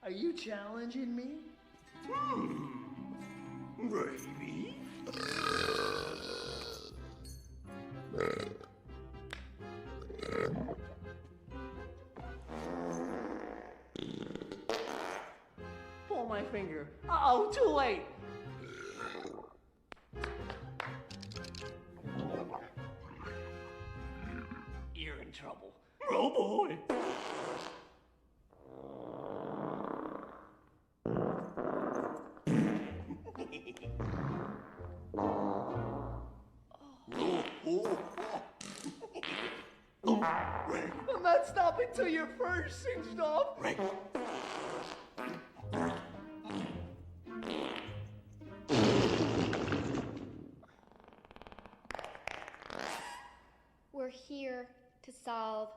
Are you challenging me? Maybe. Pull my finger. Uh-oh, too late. You're in trouble. Oh boy. I'm not stopping till you're first, singed off. Right. We're here to solve